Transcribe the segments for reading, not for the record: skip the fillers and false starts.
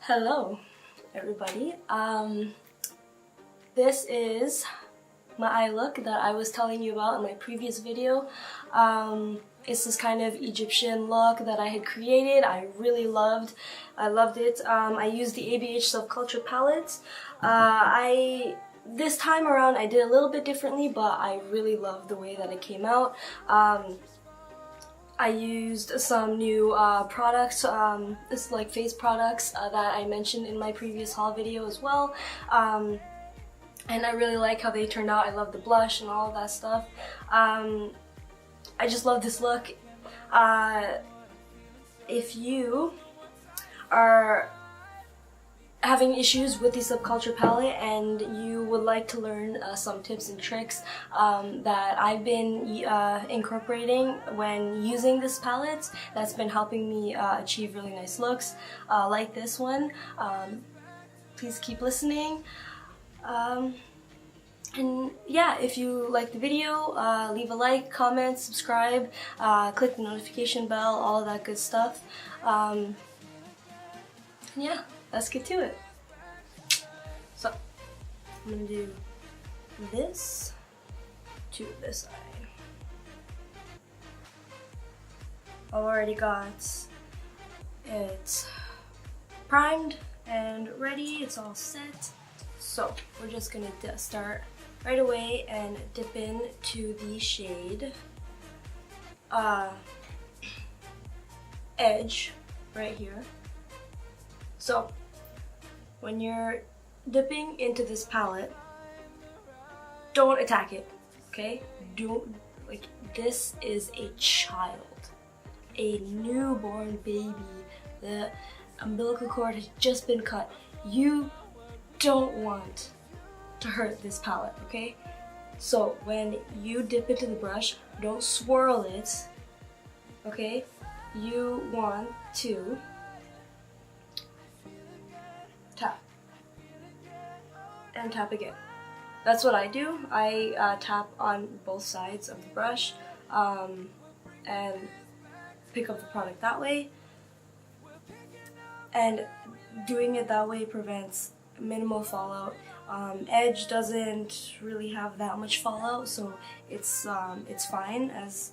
Hello everybody. This is my eye look that I was telling you about in my previous video. It's this kind of Egyptian look that I had created. I really loved. I loved it. I used the ABH Subculture palette. This time around I did a little bit differently, but I really loved the way that it came out. I used some new products, this is like face products that I mentioned in my previous haul video as well. And I really like how they turned out. I love the blush and all of that stuff. I just love this look. If you are having issues with the Subculture palette and you would like to learn some tips and tricks that I've been incorporating when using this palette, that's been helping me achieve really nice looks like this one, please keep listening. And yeah, if you like the video, leave a like, comment, subscribe, click the notification bell, all of that good stuff. Yeah, let's get to it. So, I'm gonna do this to this eye. I've already got it primed and ready, it's all set. So, we're just gonna start right away and dip in to the shade Edge right here. So, when you're dipping into this palette, don't attack it, okay? Don't, like, this is a child, a newborn baby. The umbilical cord has just been cut. You don't want to hurt this palette, okay? So when you dip into the brush, don't swirl it, okay? You want to tap and tap again. That's what I do. I tap on both sides of the brush and pick up the product that way. And doing it that way prevents minimal fallout. Edge doesn't really have that much fallout, so it's fine as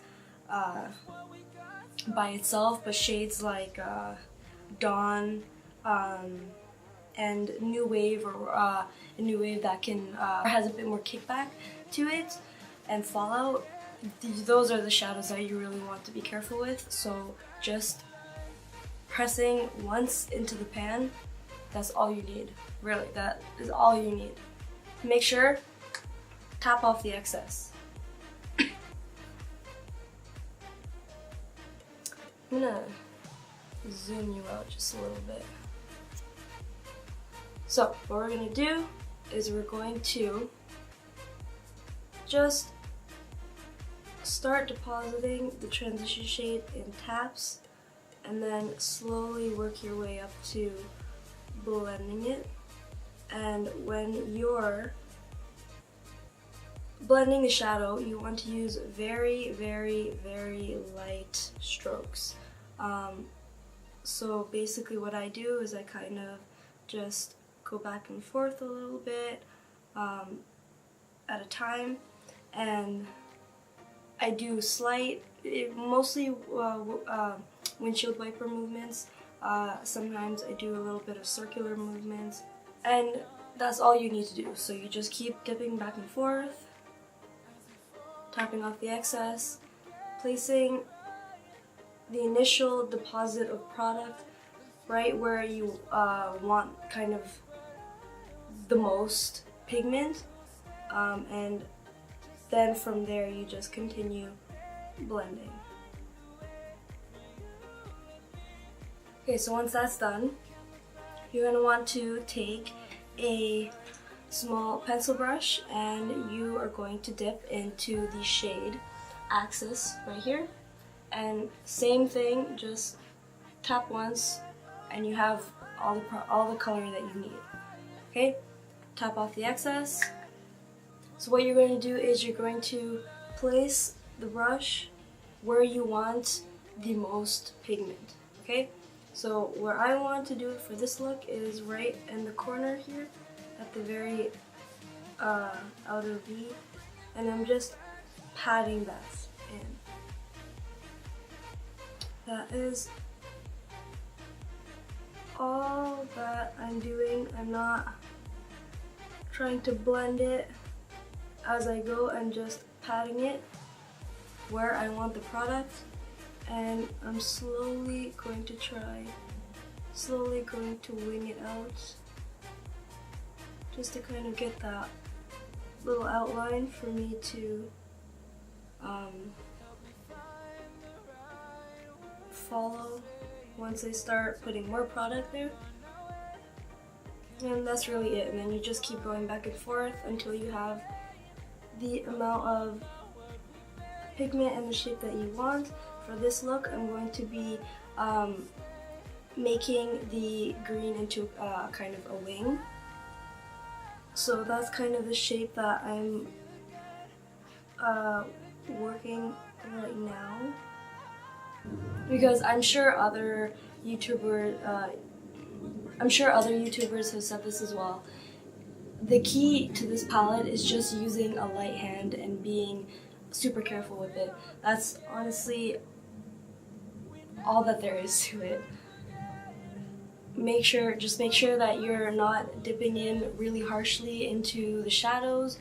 by itself. But shades like Dawn and New Wave, or a New Wave that can has a bit more kickback to it and fallout, those are the shadows that you really want to be careful with. So just pressing once into the pan, that's all you need. Really, that is all you need. Make sure, tap off the excess. I'm gonna zoom you out just a little bit. So, what we're gonna do is we're going to just start depositing the transition shade in taps and then slowly work your way up to blending it. And when you're blending the shadow, you want to use very, very, very light strokes. So basically what I do is I kind of just go back and forth a little bit at a time, and I do slight, mostly windshield wiper movements. Sometimes I do a little bit of circular movements, and that's all you need to do. So you just keep dipping back and forth, tapping off the excess, placing the initial deposit of product right where you want kind of the most pigment, and then from there you just continue blending. Okay, so once that's done, you're going to want to take a small pencil brush and you are going to dip into the shade Axis right here. And same thing, just tap once and you have all the color that you need. Okay, tap off the excess. So what you're going to do is you're going to place the brush where you want the most pigment. Okay, So where I want to do it for this look is right in the corner here at the very outer V, and I'm just patting that in. That is all that I'm doing. I'm not trying to blend it as I go. I'm just patting it where I want the product, and I'm slowly going to wing it out just to kind of get that little outline for me to follow once I start putting more product there. And that's really it. And then you just keep going back and forth until you have the amount of pigment and the shape that you want. For this look, I'm going to be making the green into kind of a wing. So that's kind of the shape that I'm working right now. Because I'm sure other YouTubers have said this as well. The key to this palette is just using a light hand and being super careful with it. That's honestly all that there is to it. Just make sure that you're not dipping in really harshly into the shadows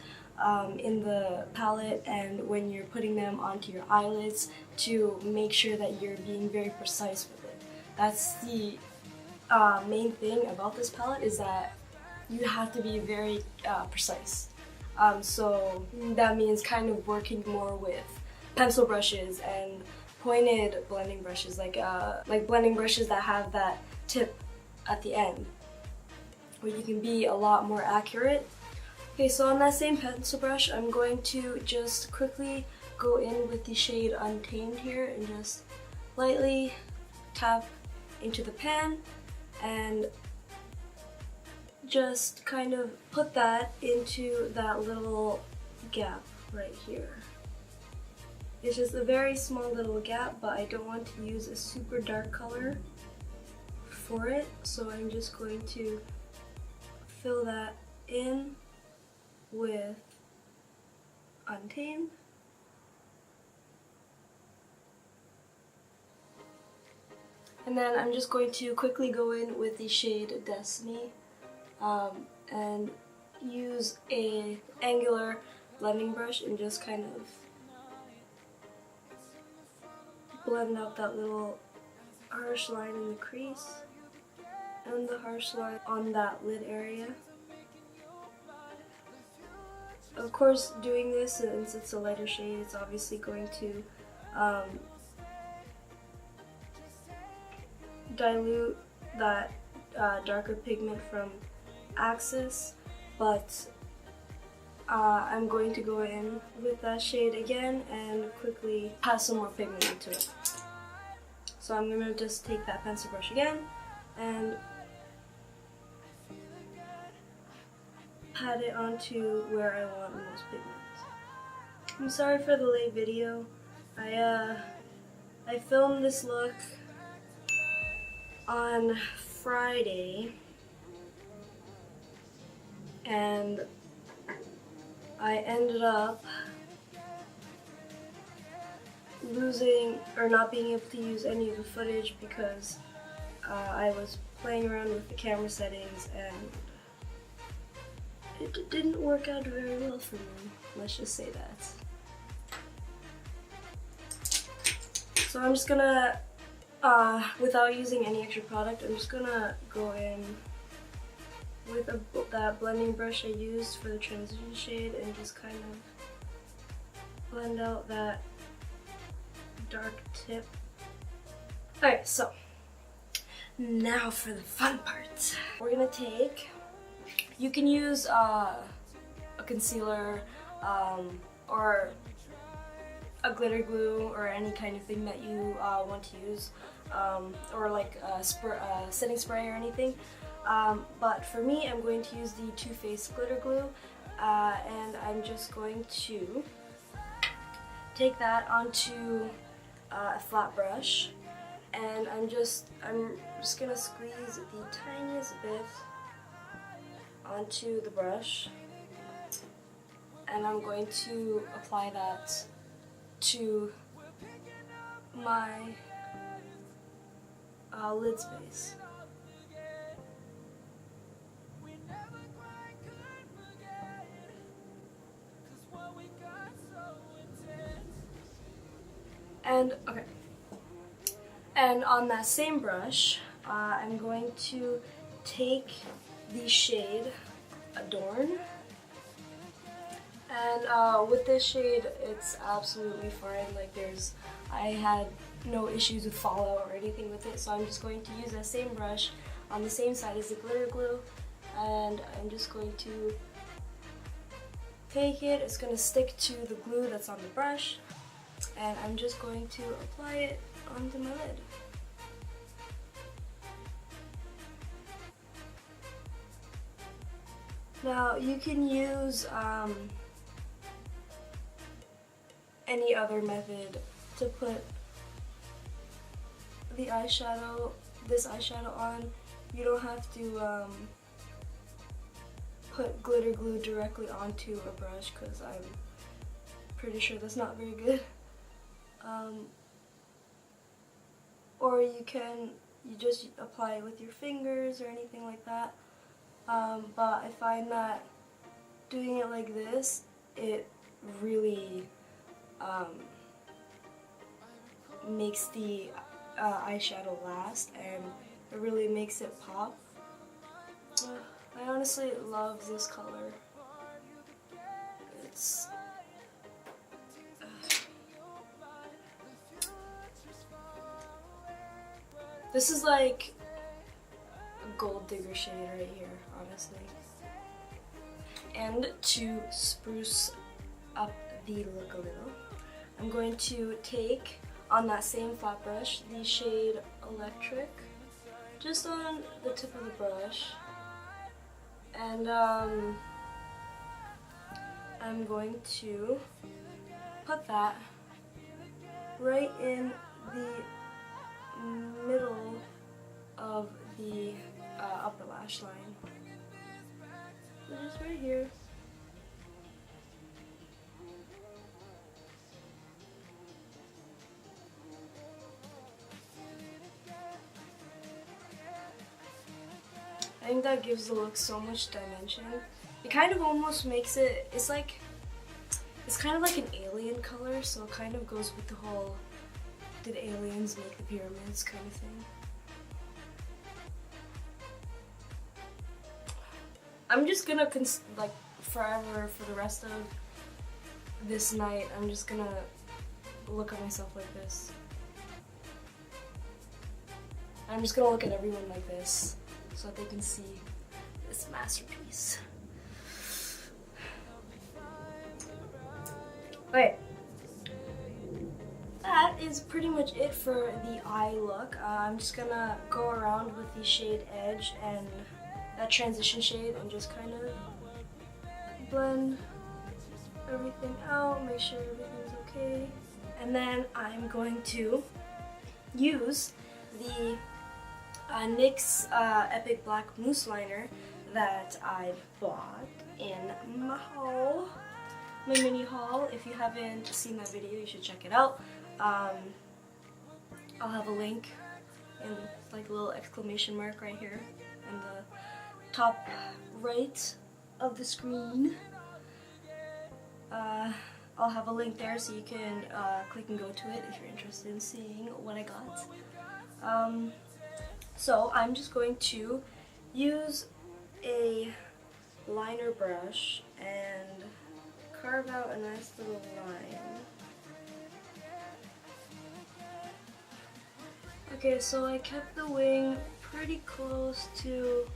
in the palette, and when you're putting them onto your eyelids, to make sure that you're being very precise with it. That's the main thing about this palette, is that you have to be very precise. So that means kind of working more with pencil brushes and pointed blending brushes, like blending brushes that have that tip at the end, where you can be a lot more accurate. Okay, so on that same pencil brush, I'm going to just quickly go in with the shade Untamed here and just lightly tap into the pan and just kind of put that into that little gap right here. It's just a very small little gap, but I don't want to use a super dark color for it, so I'm just going to fill that in with Untamed. And then I'm just going to quickly go in with the shade Destiny and use a angular blending brush and just kind of blend out that little harsh line in the crease and the harsh line on that lid area. Of course, doing this, since it's a lighter shade, it's obviously going to dilute that darker pigment from Axis, but I'm going to go in with that shade again and quickly pass some more pigment into it. So I'm going to just take that pencil brush again and pat it onto where I want the most pigment. I'm sorry for the late video. I filmed this look on Friday, and I ended up losing or not being able to use any of the footage because I was playing around with the camera settings and it didn't work out very well for me, let's just say that. So I'm just gonna, without using any extra product, I'm just gonna go in with that blending brush I used for the transition shade and just kind of blend out that dark tip. Alright, so now for the fun part. We're gonna take, you can use a concealer or a glitter glue or any kind of thing that you want to use, or like a setting spray or anything. But for me, I'm going to use the Too Faced glitter glue, and I'm just going to take that onto a flat brush and I'm just gonna squeeze the tiniest bit onto the brush, and I'm going to apply that to my lid space. And okay, and on that same brush, I'm going to take the shade Adorn, and with this shade, it's absolutely fine. Like I had no issues with fallout or anything with it, so I'm just going to use that same brush on the same side as the glitter glue, and I'm just going to take it. It's going to stick to the glue that's on the brush, and I'm just going to apply it onto my lid. Now you can use any other method to put the eyeshadow, this eyeshadow on. You don't have to put glitter glue directly onto a brush, because I'm pretty sure that's not very good. Or you just apply it with your fingers or anything like that. But I find that doing it like this, it really makes the eyeshadow last, and it really makes it pop. I honestly love this color. It's this is like a gold digger shade right here, honestly. And to spruce up the look a little, I'm going to take, on that same flat brush, the shade Electric, just on the tip of the brush, and I'm going to put that right in the middle of the upper lash line. So just right here. I think that gives the look so much dimension. It kind of almost makes it, it's kind of like an alien color, so it kind of goes with the whole, did aliens make the pyramids kind of thing. I'm just gonna, like, forever, for the rest of this night, I'm just gonna look at myself like this. I'm just gonna look at everyone like this, so that they can see this masterpiece. Okay, that is pretty much it for the eye look. I'm just gonna go around with the shade Edge and that transition shade and just kind of blend everything out, make sure everything's okay. And then I'm going to use the NYX Epic Black Mousse Liner that I bought in my haul, my mini haul. If you haven't seen that video, you should check it out. I'll have a link in like a little exclamation mark right here in the top right of the screen. I'll have a link there so you can click and go to it if you're interested in seeing what I got. So I'm just going to use a liner brush and carve out a nice little line. Okay, so I kept the wing pretty close to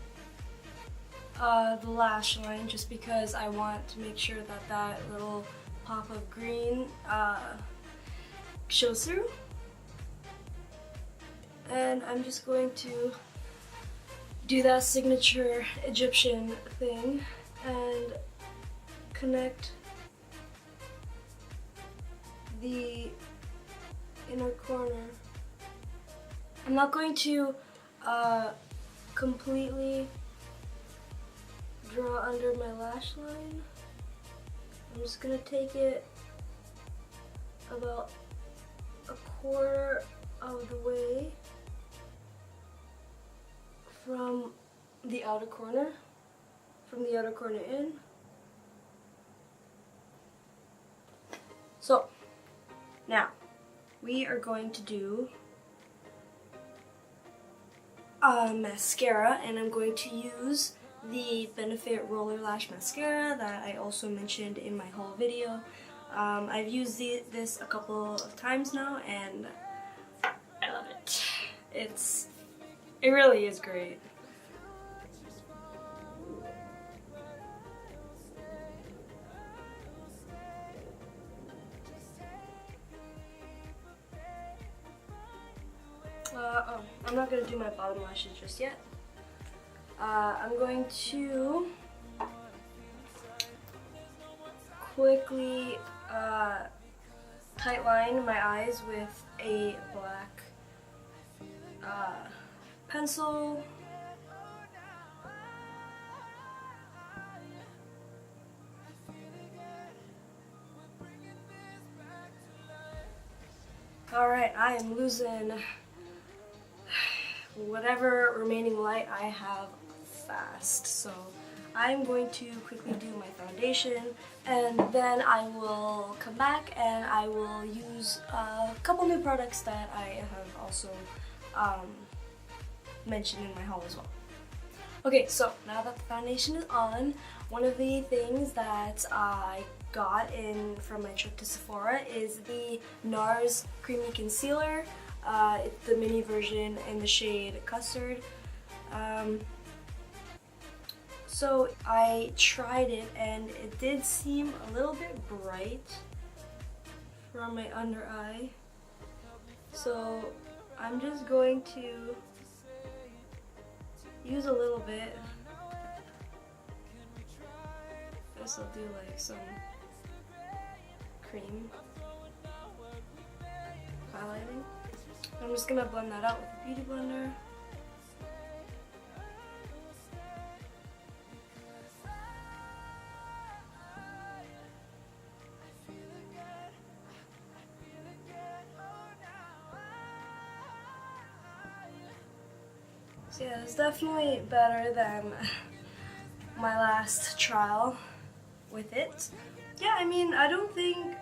the lash line just because I want to make sure that that little pop of green shows through. And I'm just going to do that signature Egyptian thing and connect the inner corner I'm not going to completely draw under my lash line. I'm just gonna take it about a quarter of the way from the outer corner in. So now we are going to do mascara, and I'm going to use the Benefit Roller Lash Mascara that I also mentioned in my haul video. I've used this a couple of times now, and I love it. It really is great. I'm not going to do my bottom lashes just yet. I'm going to quickly tightline my eyes with a black pencil. Alright, I am losing whatever remaining light I have fast, so I'm going to quickly do my foundation, and then I will come back and I will use a couple new products that I have also mentioned in my haul as well. Okay, so now that the foundation is on, one of the things that I got from my trip to Sephora is the Nars Creamy Concealer. It's the mini version in the shade Custard. So I tried it, and it did seem a little bit bright from my under eye. So I'm just going to use a little bit. This will do like some cream highlighting. I'm just gonna blend that out with a beauty blender. So yeah, it's definitely better than my last trial with it. Yeah, I mean, I don't think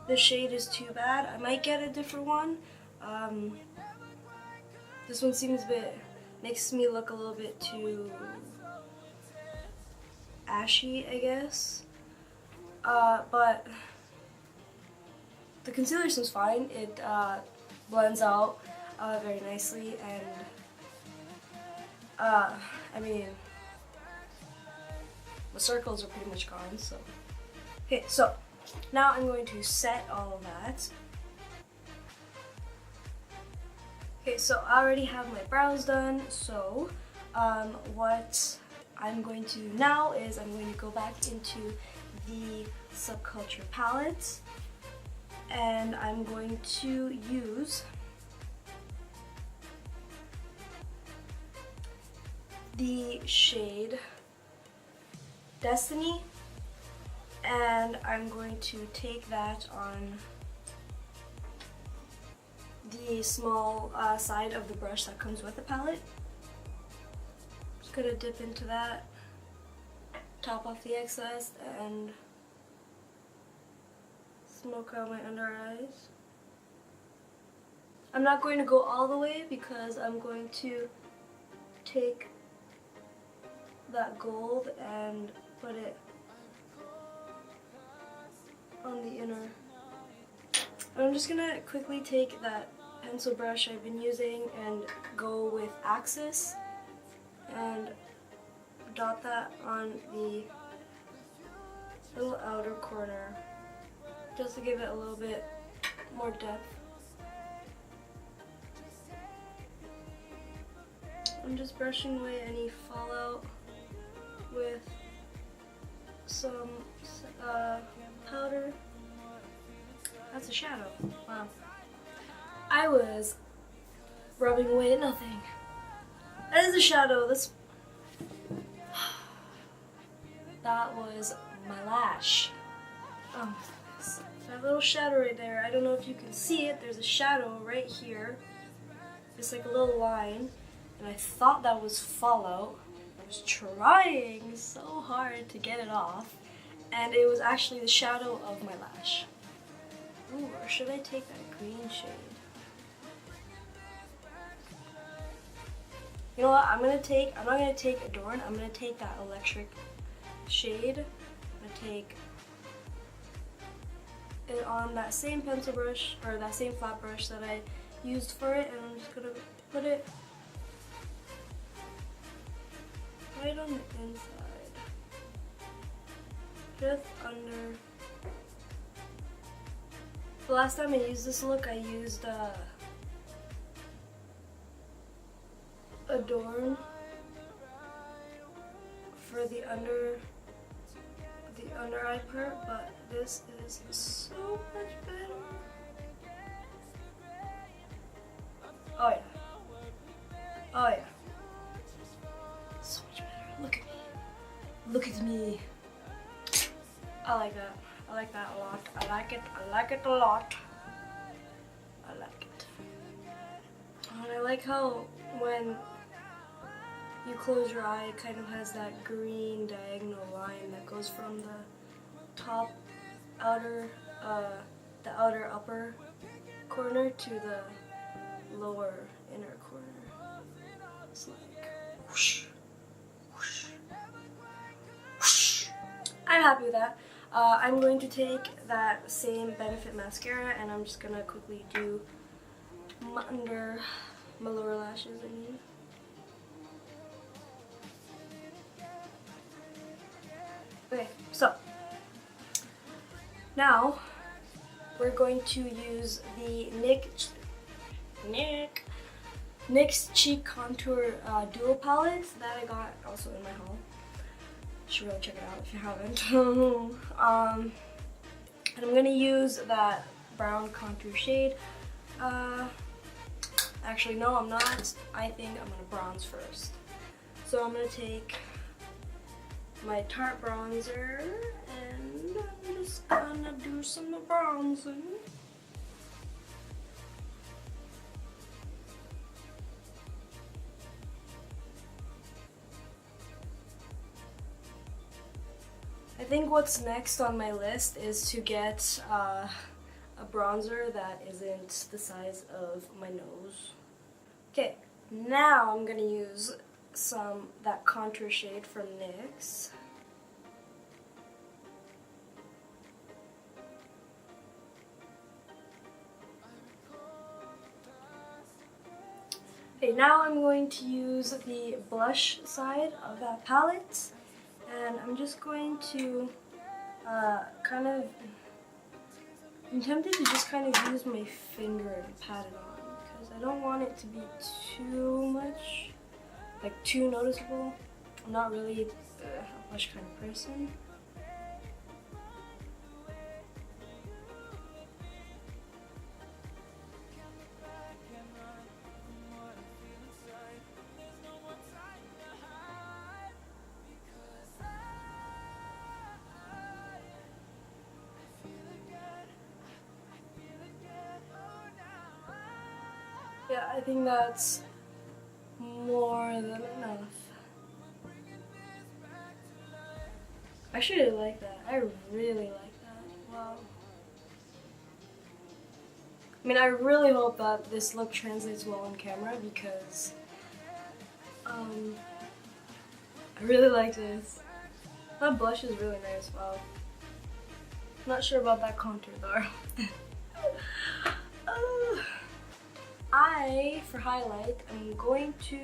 the shade is too bad. I might get a different one. This one seems makes me look a little bit too ashy, I guess. But the concealer seems fine. It blends out very nicely, and I mean, the circles are pretty much gone, so. Okay, so now I'm going to set all of that. Okay, so I already have my brows done, so what I'm going to do now is I'm going to go back into the Subculture palette, and I'm going to use the shade Destiny, and I'm going to take that on the small side of the brush that comes with the palette. Just gonna dip into that, top off the excess, and smoke out my under eyes. I'm not going to go all the way because I'm going to take that gold and put it on the inner. And I'm just gonna quickly take that pencil brush I've been using and go with Axis and dot that on the little outer corner just to give it a little bit more depth. I'm just brushing away any fallout with some powder. That's a shadow. Wow. I was rubbing away at nothing. That is a shadow. That was my lash. Oh, that little shadow right there. I don't know if you can see it. There's a shadow right here. It's like a little line. And I thought that was fallout. I was trying so hard to get it off. And it was actually the shadow of my lash. Ooh, or should I take that green shade? You know what, I'm not gonna take Adorn, I'm gonna take that electric shade. I'm gonna take it on that same pencil brush, or that same flat brush that I used for it, and I'm just gonna put it right on the inside. Just under. The last time I used this look, I used Adorn for the under eye part, but this is so much better. Oh yeah. Oh yeah. So much better. Look at me. Look at me. I like that. I like that a lot. I like it. I like it a lot. I like it. And I like how when you close your eye, it kind of has that green diagonal line that goes from the top outer, the outer upper corner to the lower inner corner. It's like whoosh, whoosh, whoosh. I'm happy with that. I'm going to take that same Benefit mascara and I'm just gonna quickly do my lower lashes, I mean. Okay, so now we're going to use the NYX Cheek Contour Duo Palette that I got also in my haul. You should really check it out if you haven't. And I'm gonna use that brown contour shade. Actually, no, I'm not. I think I'm gonna bronze first. So I'm gonna take my Tarte bronzer and I'm just gonna do some bronzing. I think what's next on my list is to get a bronzer that isn't the size of my nose. Okay, now I'm gonna use that contour shade from NYX. Okay, now I'm going to use the blush side of that palette, and I'm just going to I'm tempted to just kind of use my finger and pat it on because I don't want it to be too much, like too noticeable. I'm not really a blush kind of person. Yeah, I think that's more than enough. I actually like that. I really like that. Wow. I mean, I really hope that this look translates well on camera because I really like this. That blush is really nice. Wow. Not sure about that contour though. For highlight, I'm going to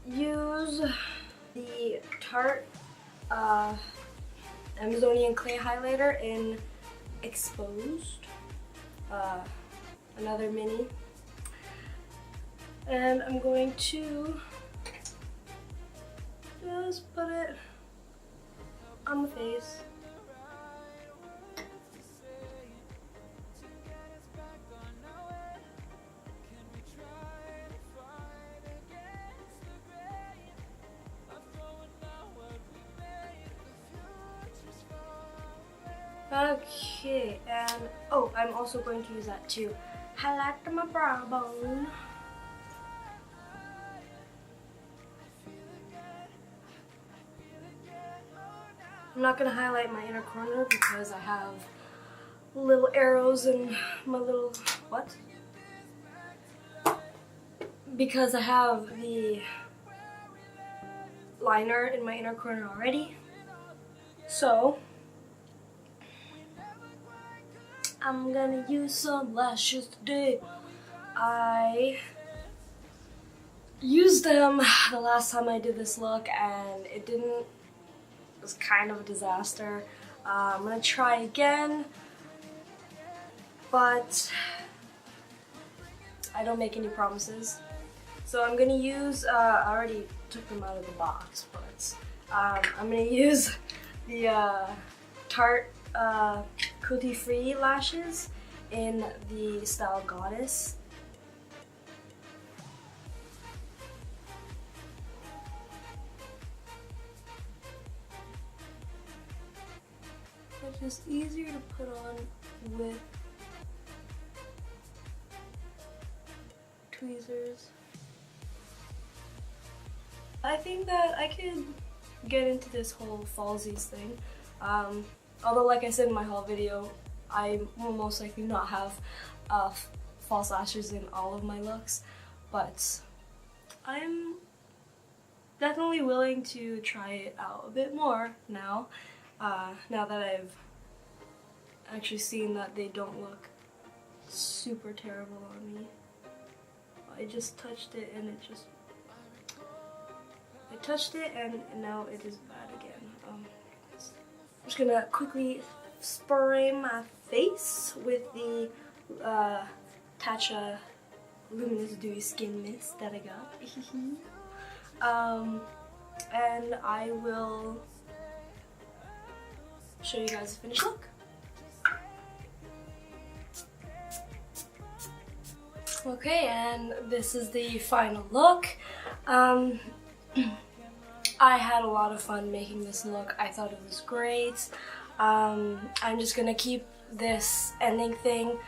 use the Tarte Amazonian Clay Highlighter in Exposed, another mini, and I'm going to just put it on the face. Okay, and oh, I'm also going to use that to highlight my brow bone. I'm not going to highlight my inner corner because I have little arrows in my little, what? Because I have the liner in my inner corner already. So, I'm gonna use some lashes today. I used them the last time I did this look and it was kind of a disaster. I'm gonna try again, but I don't make any promises. So I'm gonna use, I already took them out of the box, but I'm gonna use the Tarte Cruelty Free lashes in the style Goddess. It's just easier to put on with tweezers. I think that I could get into this whole falsies thing. Although, like I said in my haul video, I will most likely not have false lashes in all of my looks, but I'm definitely willing to try it out a bit more now, now that I've actually seen that they don't look super terrible on me. I just touched it and I touched it and now it is bad again. I'm just gonna quickly spray my face with the Tatcha Luminous Dewy Skin Mist that I got. And I will show you guys the finished look. Okay, and this is the final look. I had a lot of fun making this look. I thought it was great. I'm just gonna keep this ending thing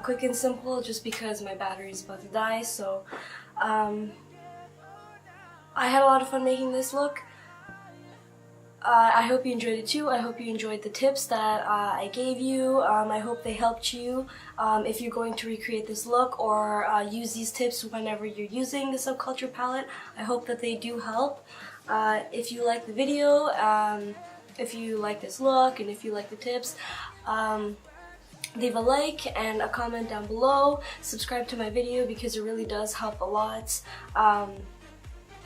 quick and simple just because my battery is about to die. So I had a lot of fun making this look. I hope you enjoyed it too. I hope you enjoyed the tips that I gave you. I hope they helped you if you're going to recreate this look or use these tips whenever you're using the Subculture palette. I hope that they do help. If you like the video, if you like this look, and if you like the tips, leave a like and a comment down below. Subscribe to my video because it really does help a lot.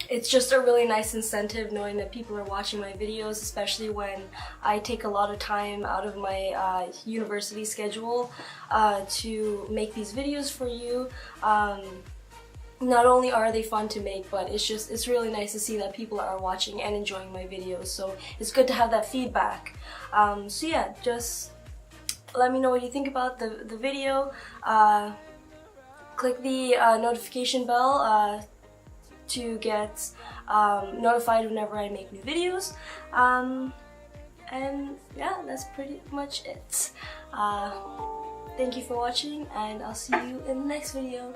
It's just a really nice incentive knowing that people are watching my videos, especially when I take a lot of time out of my university schedule to make these videos for you. Not only are they fun to make, but it's really nice to see that people are watching and enjoying my videos, so it's good to have that feedback. So yeah, just let me know what you think about the video. Click the notification bell to get notified whenever I make new videos. And yeah, that's pretty much it. Thank you for watching, and I'll see you in the next video.